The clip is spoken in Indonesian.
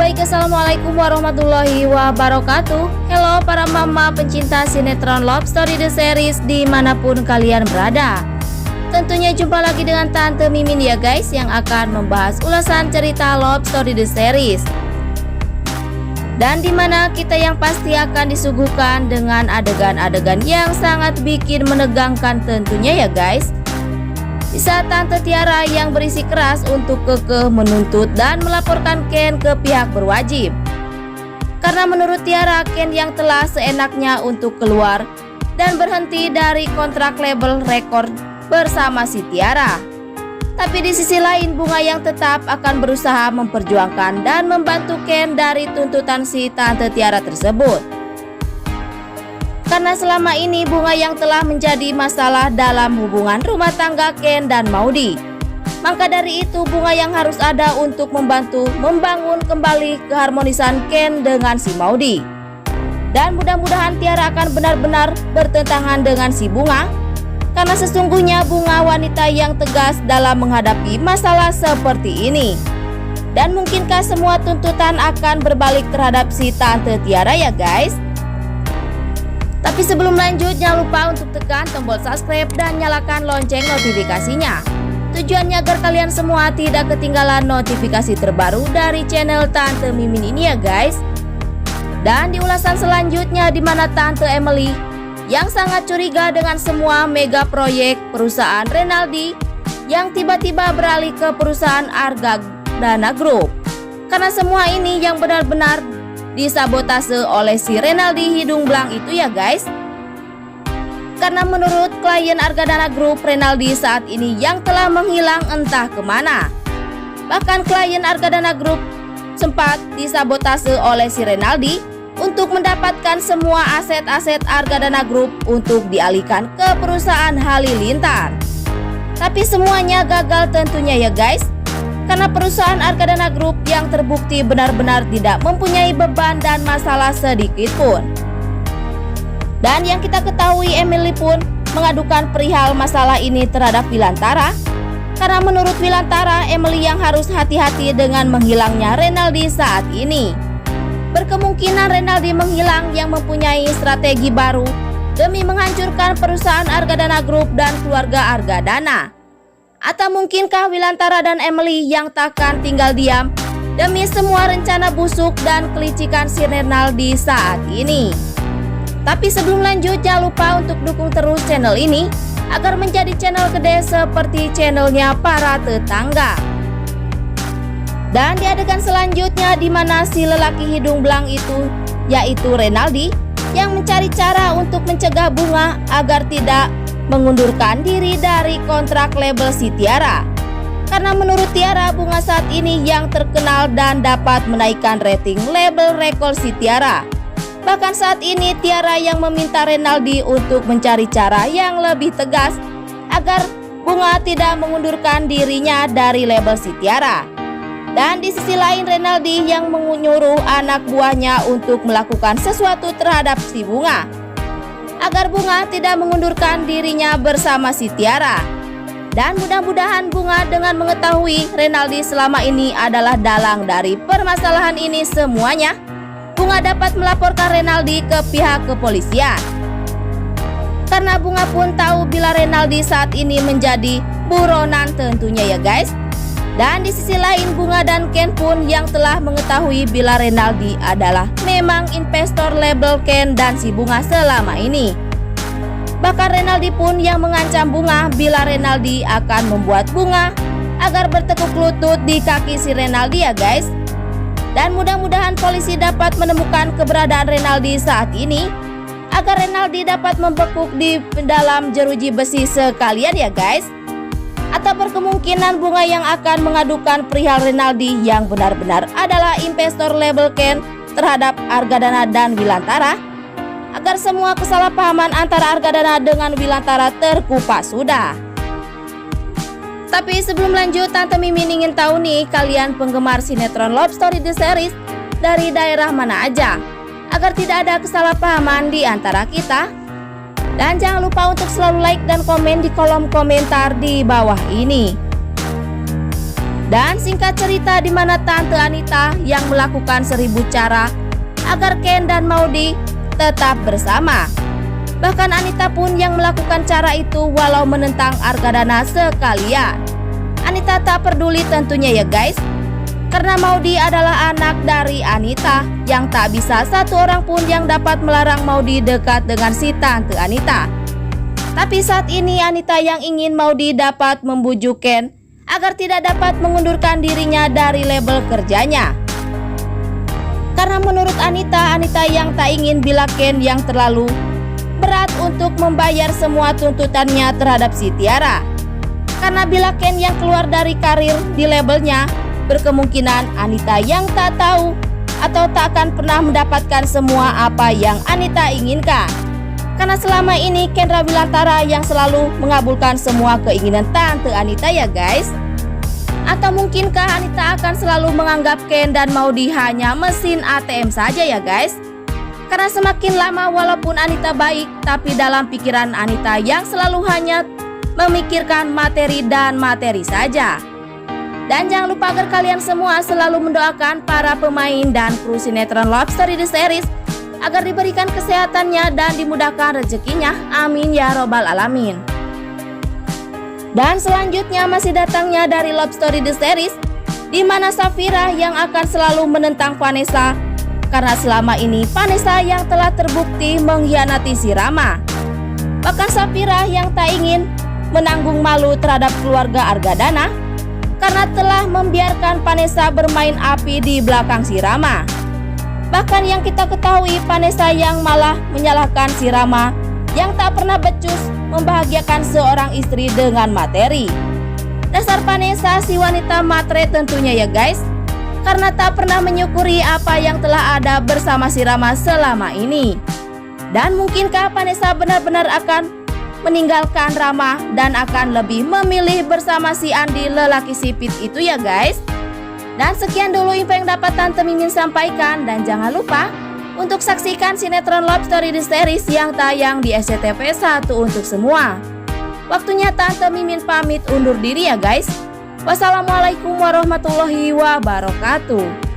Baik, assalamualaikum warahmatullahi wabarakatuh. Halo para mama pencinta sinetron Love Story The Series dimanapun kalian berada. Tentunya jumpa lagi dengan Tante Mimin ya guys, yang akan membahas ulasan cerita Love Story The Series, dan dimana kita yang pasti akan disuguhkan dengan adegan-adegan yang sangat bikin menegangkan tentunya ya guys. Di saat Tante Tiara yang berisi keras untuk kekeh menuntut dan melaporkan Ken ke pihak berwajib. Karena menurut Tiara, Ken yang telah seenaknya untuk keluar dan berhenti dari kontrak label rekor bersama si Tiara. Tapi di sisi lain, Bunga yang tetap akan berusaha memperjuangkan dan membantu Ken dari tuntutan si Tante Tiara tersebut. Karena selama ini Bunga yang telah menjadi masalah dalam hubungan rumah tangga Ken dan Maudy. Maka dari itu Bunga yang harus ada untuk membantu membangun kembali keharmonisan Ken dengan si Maudy. Dan mudah-mudahan Tiara akan benar-benar bertentangan dengan si Bunga, karena sesungguhnya Bunga wanita yang tegas dalam menghadapi masalah seperti ini. Dan mungkinkah semua tuntutan akan berbalik terhadap si Tante Tiara ya guys? Tapi sebelum lanjut, jangan lupa untuk tekan tombol subscribe dan nyalakan lonceng notifikasinya. Tujuannya agar kalian semua tidak ketinggalan notifikasi terbaru dari channel Tante Mimin ini ya guys. Dan di ulasan selanjutnya, di mana Tante Emily yang sangat curiga dengan semua mega proyek perusahaan Renaldi yang tiba-tiba beralih ke perusahaan Argadana Group. Karena semua ini yang benar-benar disabotase oleh si Renaldi hidung belang itu ya guys. Karena menurut klien Argadana Group, Renaldi saat ini yang telah menghilang entah kemana. Bahkan klien Argadana Group sempat disabotase oleh si Renaldi untuk mendapatkan semua aset-aset Argadana Group untuk dialihkan ke perusahaan Halilintar. Tapi semuanya gagal tentunya ya guys, karena perusahaan Argadana Group yang terbukti benar-benar tidak mempunyai beban dan masalah sedikit pun. Dan yang kita ketahui, Emily pun mengadukan perihal masalah ini terhadap Wilantara. Karena menurut Wilantara, Emily yang harus hati-hati dengan menghilangnya Renaldi saat ini. Berkemungkinan Renaldi menghilang yang mempunyai strategi baru demi menghancurkan perusahaan Argadana Group dan keluarga Argadana. Atau mungkinkah Wilantara dan Emily yang takkan tinggal diam demi semua rencana busuk dan kelicikan si Renaldi saat ini. Tapi sebelum lanjut, jangan lupa untuk dukung terus channel ini agar menjadi channel gede seperti channelnya para tetangga. Dan di adegan selanjutnya, di mana si lelaki hidung belang itu, yaitu Renaldi, yang mencari cara untuk mencegah Bunga agar tidak mengundurkan diri dari kontrak label si Tiara. Karena menurut Tiara, Bunga saat ini yang terkenal dan dapat menaikkan rating label rekor si Tiara. Bahkan saat ini Tiara yang meminta Renaldi untuk mencari cara yang lebih tegas agar Bunga tidak mengundurkan dirinya dari label si Tiara. Dan di sisi lain, Renaldi yang menyuruh anak buahnya untuk melakukan sesuatu terhadap si Bunga agar Bunga tidak mengundurkan dirinya bersama si Tiara. Dan mudah-mudahan Bunga dengan mengetahui Renaldi selama ini adalah dalang dari permasalahan ini semuanya, Bunga dapat melaporkan Renaldi ke pihak kepolisian. Karena Bunga pun tahu bila Renaldi saat ini menjadi buronan tentunya ya guys. Dan di sisi lain, Bunga dan Ken pun yang telah mengetahui bila Renaldi adalah memang investor label Ken dan si Bunga selama ini. Bahkan Renaldi pun yang mengancam Bunga bila Renaldi akan membuat Bunga agar bertekuk lutut di kaki si Renaldi ya guys. Dan mudah-mudahan polisi dapat menemukan keberadaan Renaldi saat ini agar Renaldi dapat membekuk di dalam jeruji besi sekalian ya guys. Atau berkemungkinan Bunga yang akan mengadukan perihal Renaldi yang benar-benar adalah investor label Ken terhadap Argadana dan Wilantara, agar semua kesalahpahaman antara Argadana dengan Wilantara terkupas sudah. Tapi sebelum lanjut, Tante Mimin ingin tahu nih, kalian penggemar sinetron Love Story The Series dari daerah mana aja, agar tidak ada kesalahpahaman di antara kita. Dan jangan lupa untuk selalu like dan komen di kolom komentar di bawah ini. Dan singkat cerita, di mana Tante Anita yang melakukan 1000 cara agar Ken dan Maudy tetap bersama. Bahkan Anita pun yang melakukan cara itu walau menentang Argadana sekalian. Anita tak peduli tentunya ya guys, karena Maudy adalah anak dari Anita yang tak bisa satu orang pun yang dapat melarang Maudy dekat dengan si Tante Anita. Tapi saat ini Anita yang ingin Maudy dapat membujuk Ken agar tidak dapat mengundurkan dirinya dari label kerjanya. Karena menurut Anita yang tak ingin bila Ken yang terlalu berat untuk membayar semua tuntutannya terhadap si Tiara. Karena bila Ken yang keluar dari karir di labelnya, berkemungkinan Anita yang tak tahu atau tak akan pernah mendapatkan semua apa yang Anita inginkan. Karena selama ini Ken Rawilantara yang selalu mengabulkan semua keinginan Tante Anita ya guys. Atau mungkinkah Anita akan selalu menganggap Ken dan Maudy hanya mesin ATM saja ya guys? Karena semakin lama walaupun Anita baik, tapi dalam pikiran Anita yang selalu hanya memikirkan materi dan materi saja. Dan jangan lupa agar kalian semua selalu mendoakan para pemain dan kru sinetron Love Story The Series agar diberikan kesehatannya dan dimudahkan rezekinya. Amin ya robbal alamin. Dan selanjutnya masih datangnya dari Love Story The Series, di mana Safira yang akan selalu menentang Vanessa karena selama ini Vanessa yang telah terbukti mengkhianati si Rama. Bahkan Safira yang tak ingin menanggung malu terhadap keluarga Argadana karena telah membiarkan Vanessa bermain api di belakang si Rama. Bahkan yang kita ketahui Vanessa yang malah menyalahkan si Rama yang tak pernah becus membahagiakan seorang istri dengan materi. Dasar Vanessa si wanita matre tentunya ya guys, karena tak pernah menyukuri apa yang telah ada bersama si Rama selama ini. Dan mungkinkah Vanessa benar-benar akan meninggalkan Rama dan akan lebih memilih bersama si Andi lelaki sipit itu ya guys. Dan sekian dulu info yang dapat Tante Mimin sampaikan, dan jangan lupa untuk saksikan sinetron Love Story The Series yang tayang di SCTV 1 untuk semua. Waktunya Tante Mimin pamit undur diri ya guys. Wassalamualaikum warahmatullahi wabarakatuh.